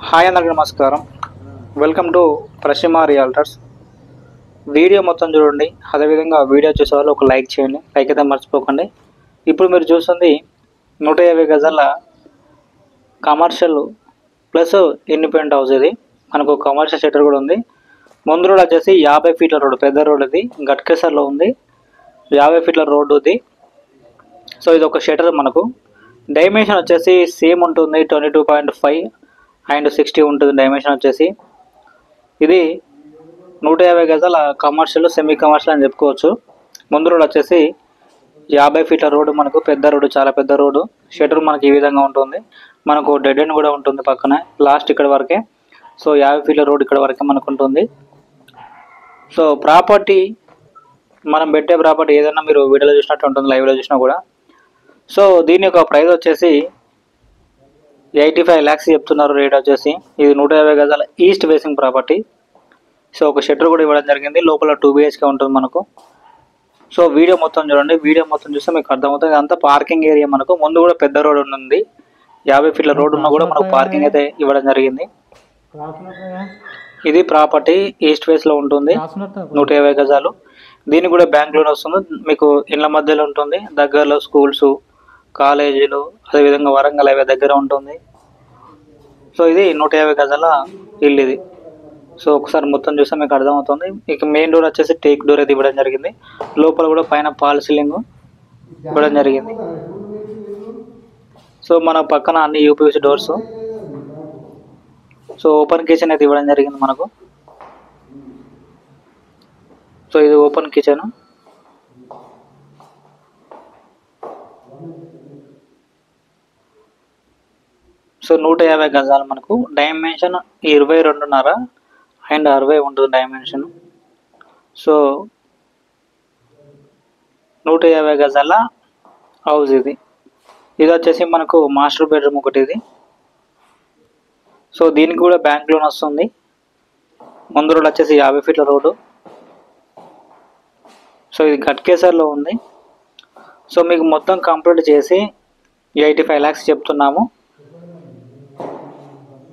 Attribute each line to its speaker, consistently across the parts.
Speaker 1: Hi అందరికీ నమస్కారం. Welcome to Prashma realtors. Video మొత్తం చూడండి. అదేవిధంగా వీడియో చూసే వాళ్ళు ఒక లైక్ చేయండి. లైక్ అయితే మర్చిపోకండి. ఇప్పుడు మీరు చూస్తుంది 150 గజాల కమర్షియల్ ప్లస్ ఇండిపెండెంట్ హౌస్. ఇది మనకు కమర్షియల్ షట్టర్ కూడా ఉంది. ముందు రోడ్ వచ్చేసి 50 ఫీట్ల రోడ్డు, పెద్ద రోడ్. ఇది గట్కేసర్లో ఉంది. 50 ఫీట్ల రోడ్డు ఇది. సో ఇది ఒక షట్టర్. మనకు డైమెన్షన్ వచ్చేసి సేమ్ ఉంటుంది, 22.5 అండ్ 60 ఉంటుంది డైమెన్షన్ వచ్చేసి. ఇది 150 గజాల కమర్షియల్ సెమీ కమర్షియల్ అని చెప్పుకోవచ్చు. ముందు రోడ్ వచ్చేసి 50 ఫీట్ల రోడ్డు, మనకు పెద్ద రోడ్డు, చాలా పెద్ద రోడ్డు. షటర్ మనకి ఈ విధంగా ఉంటుంది. మనకు డెడ్ ఎండ్ కూడా ఉంటుంది పక్కన, లాస్ట్ ఇక్కడ వరకే. సో 50 ఫీట్ల రోడ్ ఇక్కడ వరకే మనకు ఉంటుంది. సో ప్రాపర్టీ మనం పెట్టే ప్రాపర్టీ ఏదైనా మీరు వీడియోలో చూసినట్టు ఉంటుంది, లైవ్లో చూసినా కూడా. సో దీని యొక్క ప్రైస్ వచ్చేసి 85 lakhs చెప్తున్నారు రేట్ వచ్చేసి. ఇది 150 గజాల ఈస్ట్ ఫేసింగ్ ప్రాపర్టీ. సో ఒక షట్టర్ కూడా ఇవ్వడం జరిగింది. లోపల 2 BHK ఉంటుంది మనకు. సో వీడియో మొత్తం చూడండి. వీడియో మొత్తం చూస్తే మీకు అర్థమవుతుంది. ఇదంతా పార్కింగ్ ఏరియా. మనకు ముందు కూడా పెద్ద రోడ్ ఉంది. 50 ఫీట్ల రోడ్ ఉన్నా కూడా మనకు పార్కింగ్ అయితే ఇవ్వడం జరిగింది. ఇది ప్రాపర్టీ ఈస్ట్ ఫేస్ లో ఉంటుంది, 150 గజాలు. దీనికి కూడా బ్యాంక్ లోన్ వస్తుంది. మీకు ఇళ్ళ మధ్యలో ఉంటుంది, దగ్గరలో స్కూల్స్, కాలేజీలు, అదేవిధంగా వరంగల్ హైవే దగ్గర ఉంటుంది. సో ఇది 150 గజాల ఇల్లు ఇది. సో ఒకసారి మొత్తం చూస్తే మీకు అర్థమవుతుంది. ఇక మెయిన్ డోర్ వచ్చేసి టేక్ డోర్ అయితే ఇవ్వడం జరిగింది. లోపల కూడా పైన పాల్ సీలింగ్ ఇవ్వడం జరిగింది. సో మన పక్కన అన్ని UPVC doors. So open kitchen అయితే ఇవ్వడం జరిగింది మనకు. సో ఇది ఓపెన్ కిచెన్. సో 150 గజాలు మనకు డైమెన్షన్ 22.5 అండ్ 60 ఉంటుంది డైమెన్షన్. సో 150 గజాల హౌస్ ఇది. ఇది వచ్చేసి మనకు మాస్టర్ బెడ్రూమ్ ఒకటి ఇది. సో దీనికి కూడా బ్యాంక్ లోన్ వస్తుంది. ముందు రోడ్ వచ్చేసి 50 ఫీట్ల రోడ్డు. సో ఇది గట్కేసర్లో ఉంది. సో మీకు మొత్తం కంప్లీట్ చేసి 85 lakhs చెప్తున్నాము.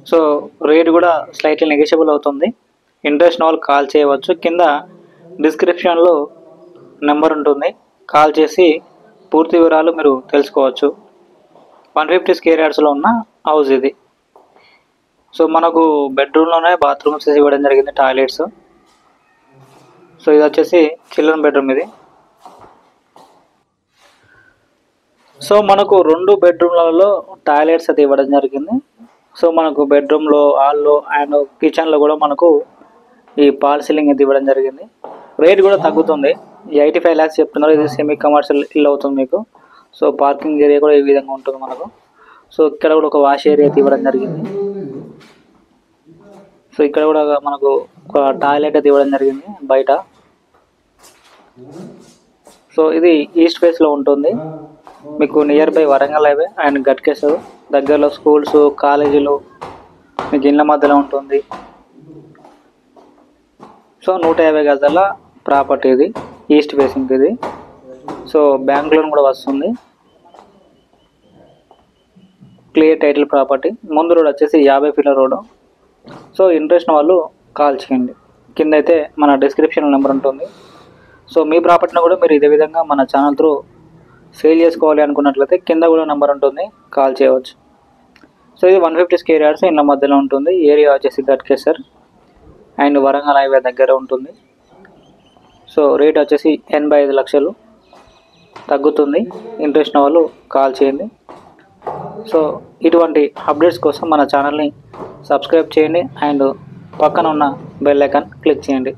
Speaker 1: సో రేట్ కూడా స్లైట్లీ నెగోషియబుల్ అవుతుంది. ఇంట్రెస్ట్ వాళ్ళు కాల్ చేయవచ్చు. కింద డిస్క్రిప్షన్లో నెంబర్ ఉంటుంది, కాల్ చేసి పూర్తి వివరాలు మీరు తెలుసుకోవచ్చు. 150 స్క్వేర్ యార్డ్స్లో ఉన్న హౌస్ ఇది. సో మనకు బెడ్రూమ్లోనే బాత్రూమ్స్ ఇవ్వడం జరిగింది, టాయిలెట్స్. సో ఇది వచ్చేసి చిల్డ్రన్ బెడ్రూమ్ ఇది. సో మనకు 2 బెడ్రూమ్లలో టాయిలెట్స్ అయితే ఇవ్వడం జరిగింది. సో మనకు బెడ్రూమ్లో, హాల్లో అండ్ కిచెన్లో కూడా మనకు ఈ పాల్ సీలింగ్ అయితే ఇవ్వడం జరిగింది. రేట్ కూడా తగ్గుతుంది. 85 lakhs చెప్తున్నారు. ఇది సెమీ కమర్షియల్ ఇల్లు అవుతుంది మీకు. సో పార్కింగ్ ఏరియా కూడా ఈ విధంగా ఉంటుంది మనకు. సో ఇక్కడ కూడా ఒక వాష్ ఏరియా అయితే ఇవ్వడం జరిగింది. సో ఇక్కడ కూడా మనకు ఒక టాయిలెట్ అయితే ఇవ్వడం జరిగింది బయట. సో ఇది ఈస్ట్ ఫేస్లో ఉంటుంది. మీకు near by Warangal highway and Ghatkesar దగ్గరలో స్కూల్స్, కాలేజీలు మీకు ఇళ్ళ మధ్యలో ఉంటుంది. సో 150 గజాల ప్రాపర్టీ ఇది, ఈస్ట్ ఫేసింగ్ ఇది. సో బ్యాంక్ లోన్ కూడా వస్తుంది. Clear title property. ముందు రోడ్ వచ్చేసి 50 ఫీట్ల రోడ్డు. సో ఇంట్రెస్ట్ వాళ్ళు కాల్ చేయండి. కింద అయితే మన డిస్క్రిప్షన్ నెంబర్ ఉంటుంది. సో మీ ప్రాపర్టీని కూడా మీరు ఇదే విధంగా మన ఛానల్ త్రూ సేల్ చేసుకోవాలి అనుకున్నట్లయితే కింద కూడా నెంబర్ ఉంటుంది, కాల్ చేయవచ్చు. సో ఇది 150 స్క్వేర్ యార్డ్స్ ఇళ్ళ మధ్యలో ఉంటుంది. ఏరియా వచ్చేసి గట్కేసర్ అండ్ వరంగల్ హైవే దగ్గర ఉంటుంది. సో రేట్ వచ్చేసి 85 లక్షలు తగ్గుతుంది. ఇంట్రెస్ట్ వాళ్ళు కాల్ చేయండి. సో ఇటువంటి అప్డేట్స్ కోసం మన ఛానల్ని సబ్స్క్రైబ్ చేయండి అండ్ పక్కన ఉన్న బెల్ ఐకాన్ క్లిక్ చేయండి.